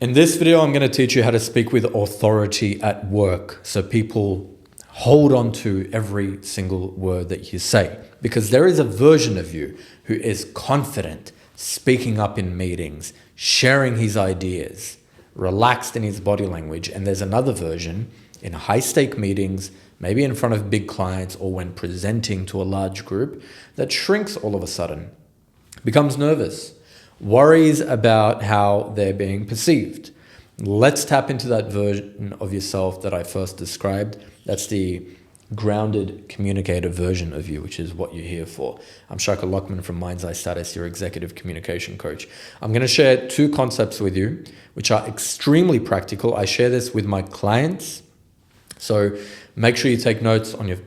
In this video, I'm going to teach you how to speak with authority at work so people hold on to every single word that you say. Because there is a version of you who is confident, speaking up in meetings, sharing his ideas, relaxed in his body language. And there's another version in high-stake meetings, maybe in front of big clients or when presenting to a large group, that shrinks all of a sudden, becomes nervous, worries about how they're being perceived. Let's tap into that version of yourself that I first described. That's the grounded communicator version of you, which is what you're here for. I'm Shaka Lockman from Mind's Eye Status, your executive communication coach. I'm going to share two concepts with you, which are extremely practical. I share this with my clients. So make sure you take notes on your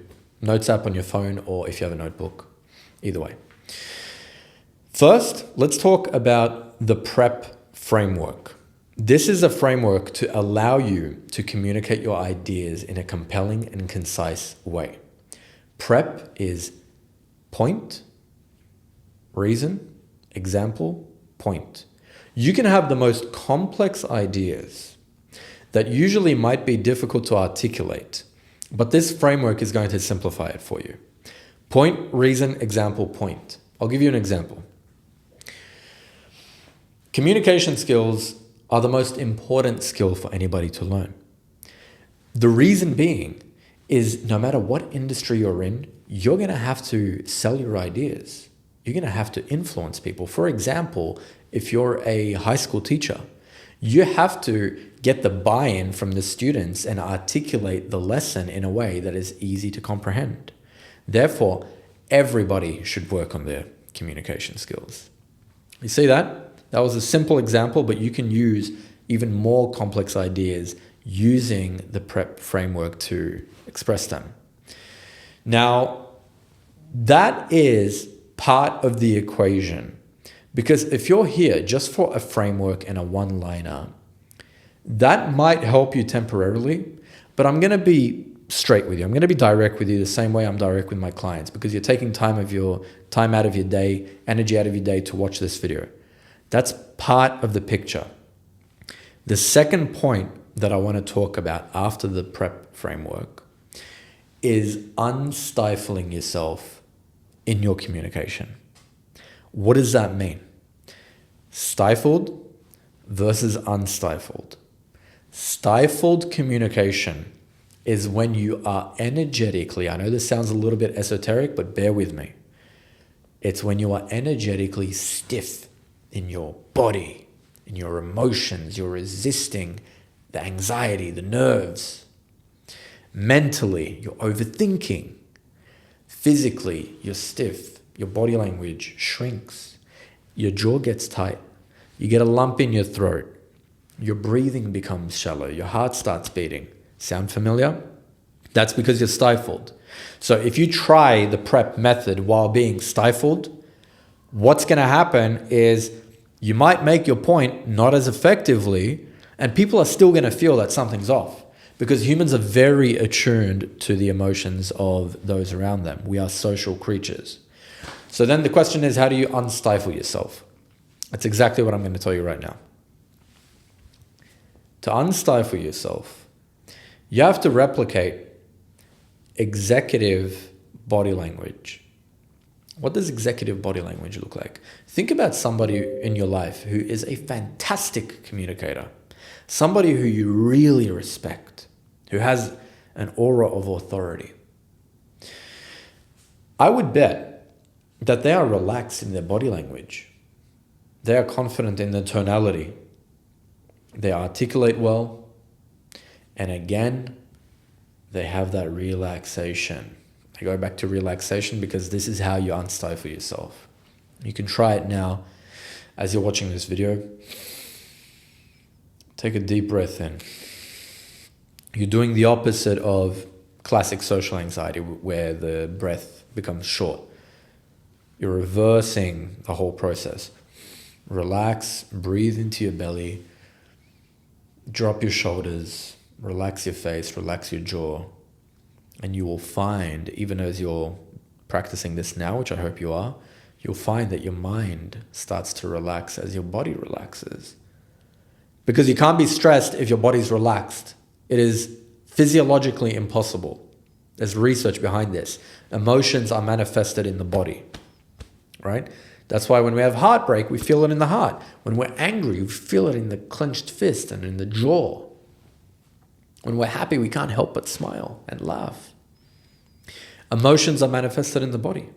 notes app on your phone, or if you have a notebook, either way. First, let's talk about the PrEP framework. This is a framework to allow you to communicate your ideas in a compelling and concise way. PrEP is point, reason, example, point. You can have the most complex ideas that usually might be difficult to articulate, but this framework is going to simplify it for you. Point, reason, example, point. I'll give you an example. Communication skills are the most important skill for anybody to learn. The reason being is no matter what industry you're in, you're going to have to sell your ideas. You're going to have to influence people. For example, if you're a high school teacher, you have to get the buy-in from the students and articulate the lesson in a way that is easy to comprehend. Therefore, everybody should work on their communication skills. You see that? That was a simple example, but you can use even more complex ideas using the PrEP framework to express them. Now, that is part of the equation, because if you're here just for a framework and a one-liner, that might help you temporarily, but I'm going to be straight with you. I'm going to be direct with you the same way I'm direct with my clients, because you're taking time out of your day, energy out of your day to watch this video. That's part of the picture. The second point that I want to talk about after the PrEP framework is unstifling yourself in your communication. What does that mean? Stifled versus unstifled. Stifled communication is when you are energetically, I know this sounds a little bit esoteric, but bear with me. It's when you are energetically stiff in your body, in your emotions, you're resisting the anxiety, the nerves. Mentally, you're overthinking. Physically, you're stiff. Your body language shrinks. Your jaw gets tight. You get a lump in your throat. Your breathing becomes shallow. Your heart starts beating. Sound familiar? That's because you're stifled. So if you try the PrEP method while being stifled, what's going to happen is you might make your point not as effectively, and people are still going to feel that something's off, because humans are very attuned to the emotions of those around them. We are social creatures. So then the question is, how do you unstifle yourself? That's exactly what I'm going to tell you right now. To unstifle yourself, you have to replicate executive body language. What does executive body language look like? Think about somebody in your life who is a fantastic communicator, somebody who you really respect, who has an aura of authority. I would bet that they are relaxed in their body language. They are confident in their tonality. They articulate well. And again, they have that relaxation. I go back to relaxation because this is how you unstifle yourself. You can try it now as you're watching this video. Take a deep breath in. You're doing the opposite of classic social anxiety where the breath becomes short. You're reversing the whole process. Relax, breathe into your belly, drop your shoulders, relax your face, relax your jaw. And you will find, even as you're practicing this now, which I hope you are, you'll find that your mind starts to relax as your body relaxes. Because you can't be stressed if your body's relaxed. It is physiologically impossible. There's research behind this. Emotions are manifested in the body, right? That's why when we have heartbreak, we feel it in the heart. When we're angry, we feel it in the clenched fist and in the jaw. When we're happy, we can't help but smile and laugh. Emotions are manifested in the body.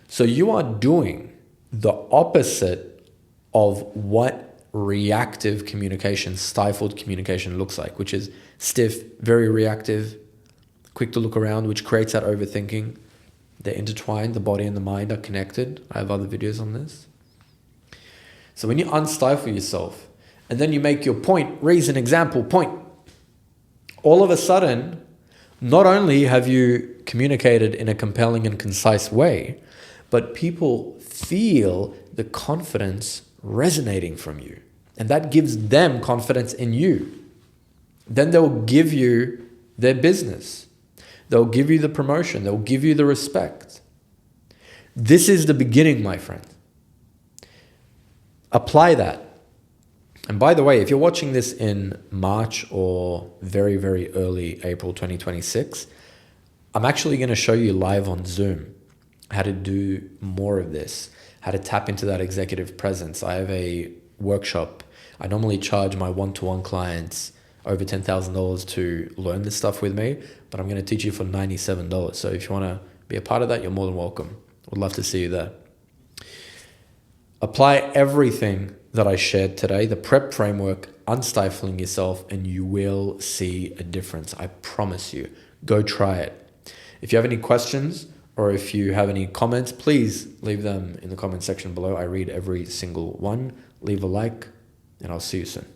So you are doing the opposite of what reactive communication, stifled communication looks like, which is stiff, very reactive, quick to look around, which creates that overthinking. They're intertwined, the body and the mind are connected. I have other videos on this. So when you unstifle yourself and then you make your point, reason, example, point, all of a sudden, not only have you communicated in a compelling and concise way, but people feel the confidence resonating from you. And that gives them confidence in you. Then they'll give you their business. They'll give you the promotion. They'll give you the respect. This is the beginning, my friend. Apply that. And by the way, if you're watching this in March or very, very early April 2026, I'm actually going to show you live on Zoom how to do more of this, how to tap into that executive presence. I have a workshop. I normally charge my one-to-one clients over $10,000 to learn this stuff with me, but I'm going to teach you for $97. So if you want to be a part of that, you're more than welcome. Would love to see you there. Apply everything that I shared today, the prep framework, unstifling yourself, and you will see a difference. I promise you. Go try it. If you have any questions or if you have any comments, please leave them in the comment section below. I read every single one. Leave a like, and I'll see you soon.